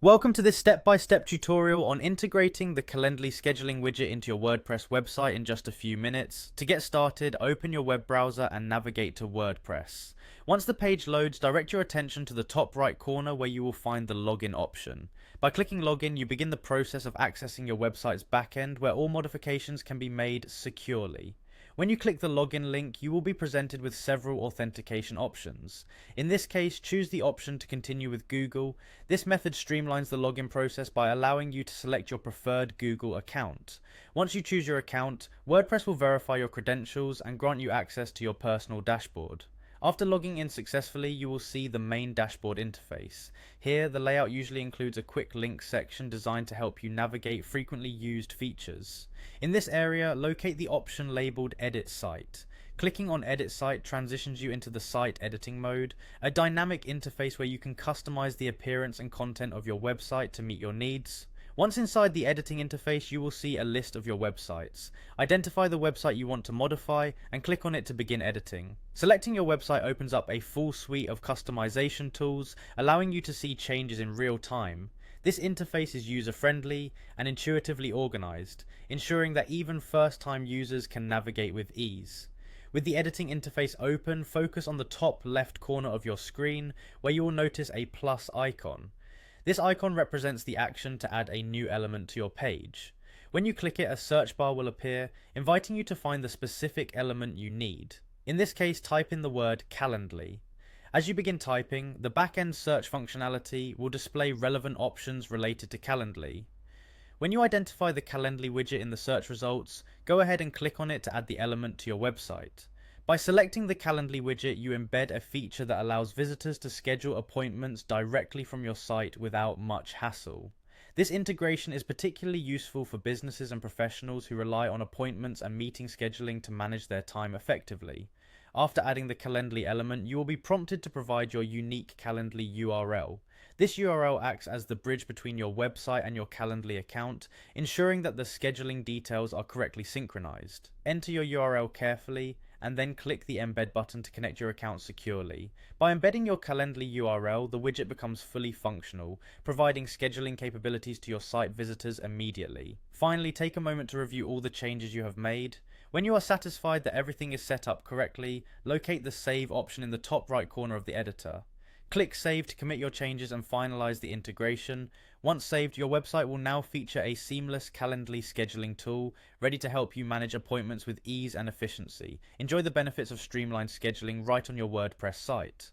Welcome to this step-by-step tutorial on integrating the Calendly scheduling widget into your WordPress website in just a few minutes. To get started, open your web browser and navigate to WordPress. Once the page loads, direct your attention to the top right corner where you will find the login option. By clicking login, you begin the process of accessing your website's backend where all modifications can be made securely. When you click the login link, you will be presented with several authentication options. In this case, choose the option to continue with Google. This method streamlines the login process by allowing you to select your preferred Google account. Once you choose your account, WordPress will verify your credentials and grant you access to your personal dashboard. After logging in successfully, you will see the main dashboard interface. Here, the layout usually includes a quick links section designed to help you navigate frequently used features. In this area, locate the option labeled Edit Site. Clicking on Edit Site transitions you into the site editing mode, a dynamic interface where you can customize the appearance and content of your website to meet your needs. Once inside the editing interface, you will see a list of your websites. Identify the website you want to modify and click on it to begin editing. Selecting your website opens up a full suite of customization tools, allowing you to see changes in real time. This interface is user-friendly and intuitively organized, ensuring that even first-time users can navigate with ease. With the editing interface open, focus on the top left corner of your screen, where you will notice a plus icon. This icon represents the action to add a new element to your page. When you click it, a search bar will appear, inviting you to find the specific element you need. In this case, type in the word Calendly. As you begin typing, the back-end search functionality will display relevant options related to Calendly. When you identify the Calendly widget in the search results, go ahead and click on it to add the element to your website. By selecting the Calendly widget, you embed a feature that allows visitors to schedule appointments directly from your site without much hassle. This integration is particularly useful for businesses and professionals who rely on appointments and meeting scheduling to manage their time effectively. After adding the Calendly element, you will be prompted to provide your unique Calendly URL. This URL acts as the bridge between your website and your Calendly account, ensuring that the scheduling details are correctly synchronized. Enter your URL carefully, and then click the embed button to connect your account securely. By embedding your Calendly URL, the widget becomes fully functional, providing scheduling capabilities to your site visitors immediately. Finally, take a moment to review all the changes you have made. When you are satisfied that everything is set up correctly, locate the Save option in the top right corner of the editor. Click Save to commit your changes and finalize the integration. Once saved, your website will now feature a seamless Calendly scheduling tool, ready to help you manage appointments with ease and efficiency. Enjoy the benefits of streamlined scheduling right on your WordPress site.